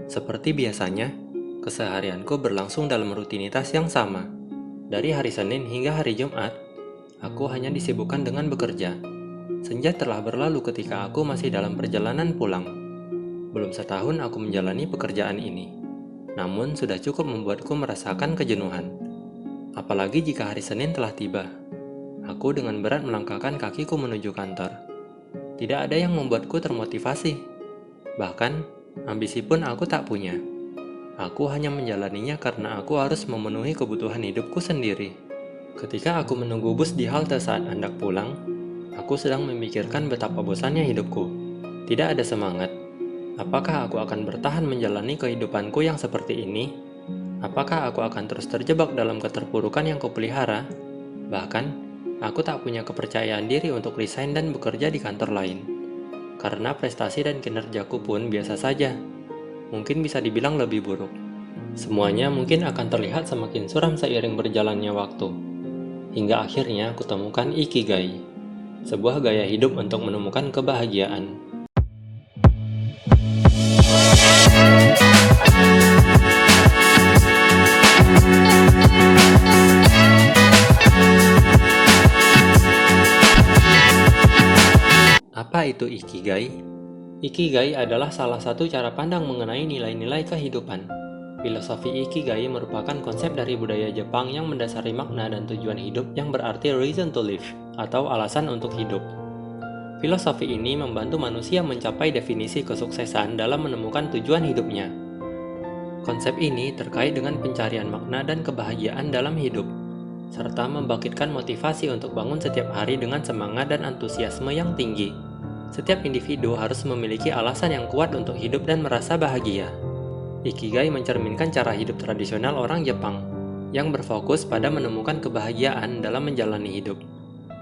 Seperti biasanya, keseharianku berlangsung dalam rutinitas yang sama. Dari hari Senin hingga hari Jumat, aku hanya disibukkan dengan bekerja. Senja telah berlalu ketika aku masih dalam perjalanan pulang. Belum setahun aku menjalani pekerjaan ini. Namun sudah cukup membuatku merasakan kejenuhan. Apalagi jika hari Senin telah tiba. Aku dengan berat melangkahkan kakiku menuju kantor. Tidak ada yang membuatku termotivasi. Bahkan, ambisi pun aku tak punya. Aku hanya menjalaninya karena aku harus memenuhi kebutuhan hidupku sendiri. Ketika aku menunggu bus di halte saat hendak pulang, aku sedang memikirkan betapa bosannya hidupku. Tidak ada semangat. Apakah aku akan bertahan menjalani kehidupanku yang seperti ini? Apakah aku akan terus terjebak dalam keterpurukan yang kupelihara? Bahkan, aku tak punya kepercayaan diri untuk resign dan bekerja di kantor lain. Karena prestasi dan kinerjaku pun biasa saja. Mungkin bisa dibilang lebih buruk. Semuanya mungkin akan terlihat semakin suram seiring berjalannya waktu. Hingga akhirnya kutemukan Ikigai, sebuah gaya hidup untuk menemukan kebahagiaan. Apa itu Ikigai? Ikigai adalah salah satu cara pandang mengenai nilai-nilai kehidupan. Filosofi Ikigai merupakan konsep dari budaya Jepang yang mendasari makna dan tujuan hidup yang berarti reason to live, atau alasan untuk hidup. Filosofi ini membantu manusia mencapai definisi kesuksesan dalam menemukan tujuan hidupnya. Konsep ini terkait dengan pencarian makna dan kebahagiaan dalam hidup, serta membangkitkan motivasi untuk bangun setiap hari dengan semangat dan antusiasme yang tinggi. Setiap individu harus memiliki alasan yang kuat untuk hidup dan merasa bahagia. Ikigai mencerminkan cara hidup tradisional orang Jepang, yang berfokus pada menemukan kebahagiaan dalam menjalani hidup.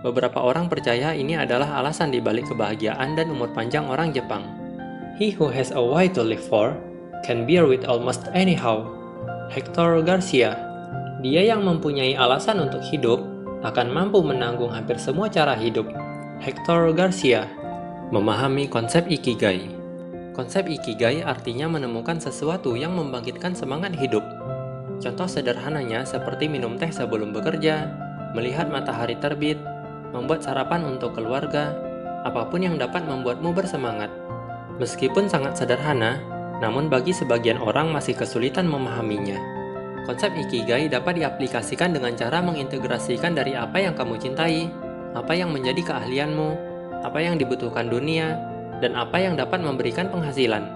Beberapa orang percaya ini adalah alasan dibalik kebahagiaan dan umur panjang orang Jepang. He who has a why to live for can bear with almost anyhow. Hector Garcia. Dia yang mempunyai alasan untuk hidup akan mampu menanggung hampir semua cara hidup. Hector Garcia. Memahami konsep Ikigai. Konsep Ikigai artinya menemukan sesuatu yang membangkitkan semangat hidup. Contoh sederhananya seperti minum teh sebelum bekerja, melihat matahari terbit, membuat sarapan untuk keluarga, apapun yang dapat membuatmu bersemangat. Meskipun sangat sederhana, namun bagi sebagian orang masih kesulitan memahaminya. Konsep Ikigai dapat diaplikasikan dengan cara mengintegrasikan dari apa yang kamu cintai, apa yang menjadi keahlianmu, apa yang dibutuhkan dunia, dan apa yang dapat memberikan penghasilan.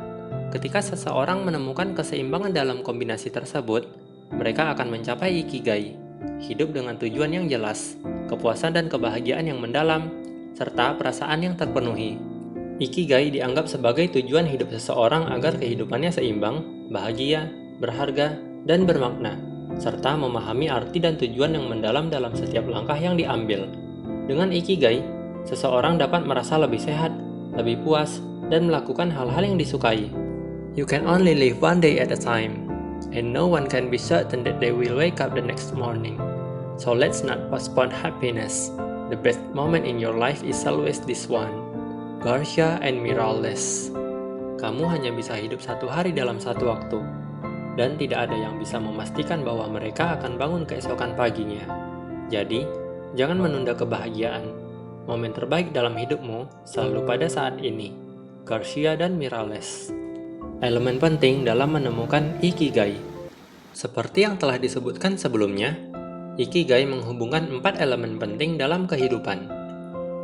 Ketika seseorang menemukan keseimbangan dalam kombinasi tersebut, mereka akan mencapai Ikigai, hidup dengan tujuan yang jelas, kepuasan dan kebahagiaan yang mendalam, serta perasaan yang terpenuhi. Ikigai dianggap sebagai tujuan hidup seseorang agar kehidupannya seimbang, bahagia, berharga, dan bermakna, serta memahami arti dan tujuan yang mendalam dalam setiap langkah yang diambil. Dengan Ikigai, seseorang dapat merasa lebih sehat, lebih puas, dan melakukan hal-hal yang disukai. You can only live one day at a time, and no one can be certain that they will wake up the next morning. So let's not postpone happiness. The best moment in your life is always this one. Garcia and Miralles. Kamu hanya bisa hidup satu hari dalam satu waktu, dan tidak ada yang bisa memastikan bahwa mereka akan bangun keesokan paginya. Jadi, jangan menunda kebahagiaan. Momen terbaik dalam hidupmu selalu pada saat ini. Garcia dan Miralles. Elemen penting dalam menemukan Ikigai. Seperti yang telah disebutkan sebelumnya, Ikigai menghubungkan 4 elemen penting dalam kehidupan.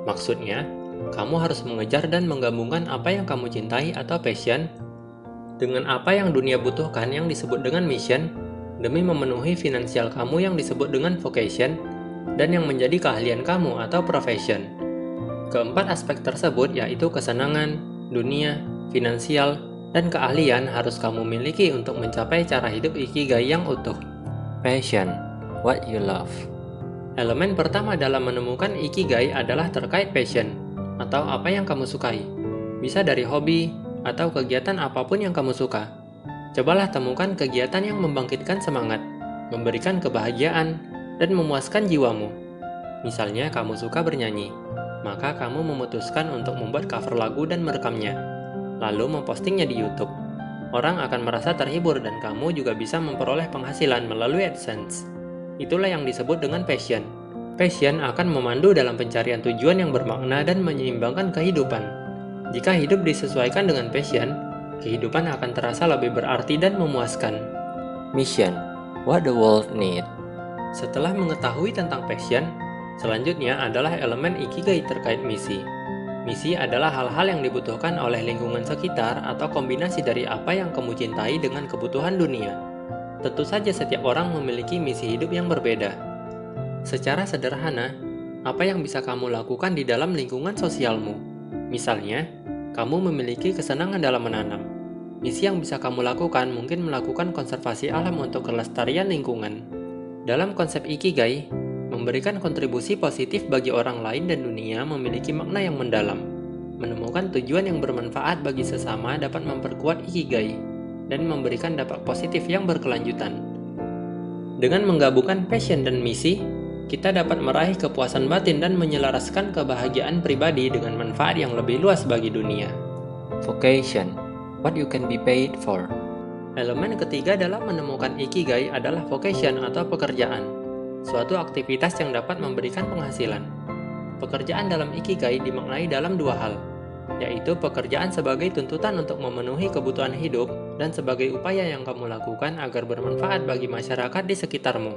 Maksudnya, kamu harus mengejar dan menggabungkan apa yang kamu cintai atau passion dengan apa yang dunia butuhkan yang disebut dengan mission, demi memenuhi finansial kamu yang disebut dengan vocation, dan yang menjadi keahlian kamu atau profession. Keempat aspek tersebut yaitu kesenangan, dunia, finansial, dan keahlian harus kamu miliki untuk mencapai cara hidup Ikigai yang utuh. Passion, what you love. Elemen pertama dalam menemukan Ikigai adalah terkait passion, atau apa yang kamu sukai. Bisa dari hobi, atau kegiatan apapun yang kamu suka. Cobalah temukan kegiatan yang membangkitkan semangat, memberikan kebahagiaan, dan memuaskan jiwamu. Misalnya kamu suka bernyanyi, maka kamu memutuskan untuk membuat cover lagu dan merekamnya, lalu mempostingnya di YouTube. Orang akan merasa terhibur dan kamu juga bisa memperoleh penghasilan melalui AdSense. Itulah yang disebut dengan passion. Passion akan memandu dalam pencarian tujuan yang bermakna dan menyeimbangkan kehidupan. Jika hidup disesuaikan dengan passion, kehidupan akan terasa lebih berarti dan memuaskan. Mission, what the world need. Setelah mengetahui tentang passion, selanjutnya adalah elemen Ikigai terkait misi. Misi adalah hal-hal yang dibutuhkan oleh lingkungan sekitar atau kombinasi dari apa yang kamu cintai dengan kebutuhan dunia. Tentu saja setiap orang memiliki misi hidup yang berbeda. Secara sederhana, apa yang bisa kamu lakukan di dalam lingkungan sosialmu? Misalnya, kamu memiliki kesenangan dalam menanam. Misi yang bisa kamu lakukan mungkin melakukan konservasi alam untuk kelestarian lingkungan. Dalam konsep Ikigai, memberikan kontribusi positif bagi orang lain dan dunia memiliki makna yang mendalam. Menemukan tujuan yang bermanfaat bagi sesama dapat memperkuat Ikigai dan memberikan dampak positif yang berkelanjutan. Dengan menggabungkan passion dan misi, kita dapat meraih kepuasan batin dan menyelaraskan kebahagiaan pribadi dengan manfaat yang lebih luas bagi dunia. Vocation, what you can be paid for. Elemen ketiga dalam menemukan Ikigai adalah vocation atau pekerjaan. Suatu aktivitas yang dapat memberikan penghasilan. Pekerjaan dalam Ikigai dimaknai dalam dua hal, yaitu pekerjaan sebagai tuntutan untuk memenuhi kebutuhan hidup dan sebagai upaya yang kamu lakukan agar bermanfaat bagi masyarakat di sekitarmu.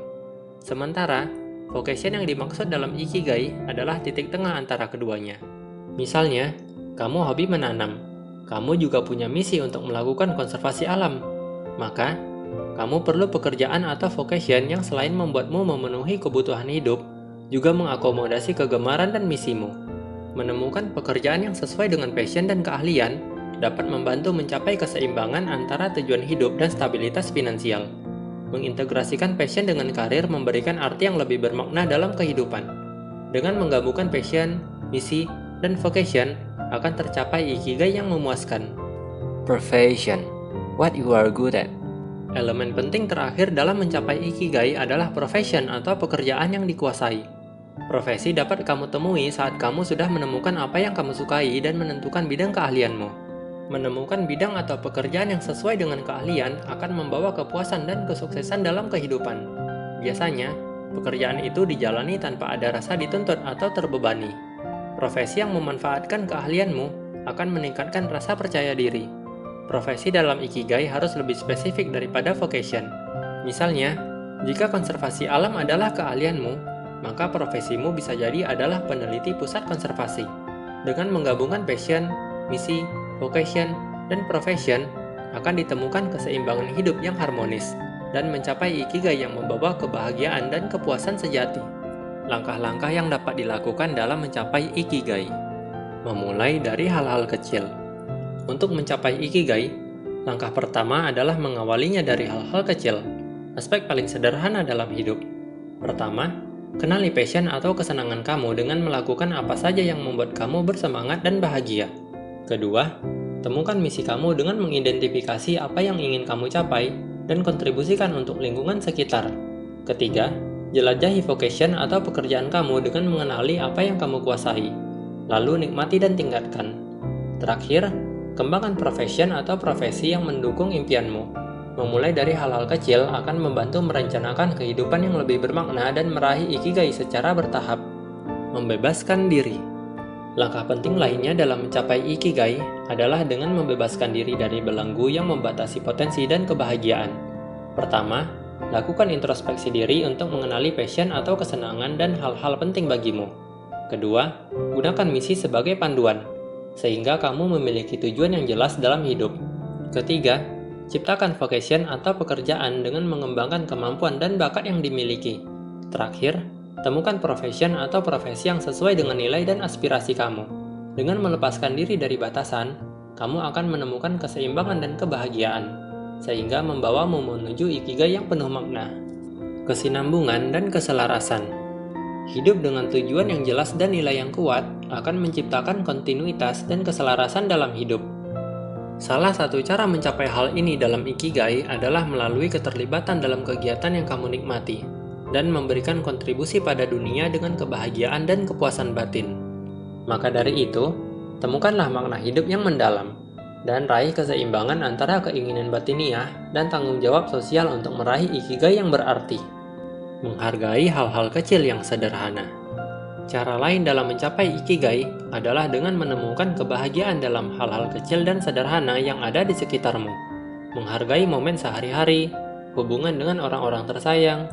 Sementara, vocation yang dimaksud dalam Ikigai adalah titik tengah antara keduanya. Misalnya, kamu hobi menanam, kamu juga punya misi untuk melakukan konservasi alam, maka kamu perlu pekerjaan atau vocation yang selain membuatmu memenuhi kebutuhan hidup, juga mengakomodasi kegemaran dan misimu. Menemukan pekerjaan yang sesuai dengan passion dan keahlian dapat membantu mencapai keseimbangan antara tujuan hidup dan stabilitas finansial. Mengintegrasikan passion dengan karir memberikan arti yang lebih bermakna dalam kehidupan. Dengan menggabungkan passion, misi, dan vocation, akan tercapai Ikigai yang memuaskan. Profession, what you are good at. Elemen penting terakhir dalam mencapai Ikigai adalah profession atau pekerjaan yang dikuasai. Profesi dapat kamu temui saat kamu sudah menemukan apa yang kamu sukai dan menentukan bidang keahlianmu. Menemukan bidang atau pekerjaan yang sesuai dengan keahlian akan membawa kepuasan dan kesuksesan dalam kehidupan. Biasanya, pekerjaan itu dijalani tanpa ada rasa dituntut atau terbebani. Profesi yang memanfaatkan keahlianmu akan meningkatkan rasa percaya diri. Profesi dalam Ikigai harus lebih spesifik daripada vocation. Misalnya, jika konservasi alam adalah keahlianmu, maka profesimu bisa jadi adalah peneliti pusat konservasi. Dengan menggabungkan passion, misi, vocation, dan profession, akan ditemukan keseimbangan hidup yang harmonis dan mencapai Ikigai yang membawa kebahagiaan dan kepuasan sejati. Langkah-langkah yang dapat dilakukan dalam mencapai Ikigai. Memulai dari hal-hal kecil. Untuk mencapai Ikigai, langkah pertama adalah mengawalinya dari hal-hal kecil, aspek paling sederhana dalam hidup. Pertama, kenali passion atau kesenangan kamu dengan melakukan apa saja yang membuat kamu bersemangat dan bahagia. Kedua, temukan misi kamu dengan mengidentifikasi apa yang ingin kamu capai dan kontribusikan untuk lingkungan sekitar. Ketiga, jelajahi vocation atau pekerjaan kamu dengan mengenali apa yang kamu kuasai, lalu nikmati dan tingkatkan. Terakhir, kembangkan profession atau profesi yang mendukung impianmu. Memulai dari hal-hal kecil akan membantu merencanakan kehidupan yang lebih bermakna dan meraih Ikigai secara bertahap. Membebaskan diri. Langkah penting lainnya dalam mencapai Ikigai adalah dengan membebaskan diri dari belenggu yang membatasi potensi dan kebahagiaan. Pertama, lakukan introspeksi diri untuk mengenali passion atau kesenangan dan hal-hal penting bagimu. Kedua, gunakan misi sebagai panduan, sehingga kamu memiliki tujuan yang jelas dalam hidup. Ketiga, ciptakan vocation atau pekerjaan dengan mengembangkan kemampuan dan bakat yang dimiliki. Terakhir, temukan profession atau profesi yang sesuai dengan nilai dan aspirasi kamu. Dengan melepaskan diri dari batasan, kamu akan menemukan keseimbangan dan kebahagiaan, sehingga membawamu menuju Ikigai yang penuh makna. Kesinambungan dan keselarasan. Hidup dengan tujuan yang jelas dan nilai yang kuat akan menciptakan kontinuitas dan keselarasan dalam hidup. Salah satu cara mencapai hal ini dalam Ikigai adalah melalui keterlibatan dalam kegiatan yang kamu nikmati dan memberikan kontribusi pada dunia dengan kebahagiaan dan kepuasan batin. Maka dari itu, temukanlah makna hidup yang mendalam. dan raih keseimbangan antara keinginan batiniah dan tanggung jawab sosial untuk meraih ikigai yang berarti. Menghargai hal-hal kecil yang sederhana. Cara lain dalam mencapai ikigai adalah dengan menemukan kebahagiaan dalam hal-hal kecil dan sederhana yang ada di sekitarmu. Menghargai momen sehari-hari, hubungan dengan orang-orang tersayang,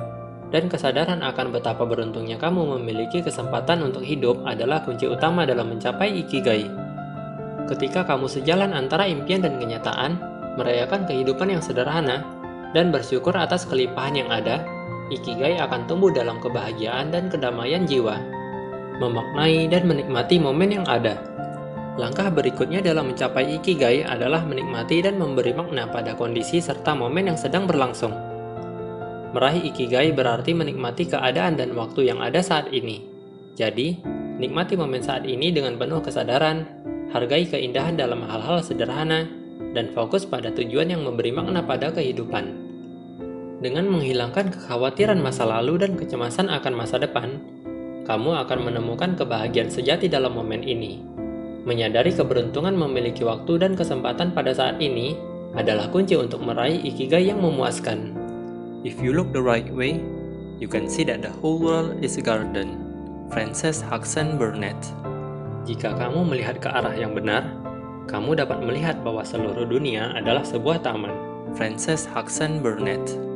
dan kesadaran akan betapa beruntungnya kamu memiliki kesempatan untuk hidup adalah kunci utama dalam mencapai ikigai. Ketika kamu sejalan antara impian dan kenyataan, merayakan kehidupan yang sederhana, dan bersyukur atas kelimpahan yang ada, ikigai akan tumbuh dalam kebahagiaan dan kedamaian jiwa. Memaknai dan menikmati momen yang ada. Langkah berikutnya dalam mencapai ikigai adalah menikmati dan memberi makna pada kondisi serta momen yang sedang berlangsung. Meraih ikigai berarti menikmati keadaan dan waktu yang ada saat ini. Jadi, nikmati momen saat ini dengan penuh kesadaran, hargai keindahan dalam hal-hal sederhana, dan fokus pada tujuan yang memberi makna pada kehidupan. Dengan menghilangkan kekhawatiran masa lalu dan kecemasan akan masa depan, kamu akan menemukan kebahagiaan sejati dalam momen ini. Menyadari keberuntungan memiliki waktu dan kesempatan pada saat ini adalah kunci untuk meraih ikigai yang memuaskan. If you look the right way, you can see that the whole world is a garden. Frances Hodgson Burnett. Jika kamu melihat ke arah yang benar, kamu dapat melihat bahwa seluruh dunia adalah sebuah taman. Frances Hodgson Burnett.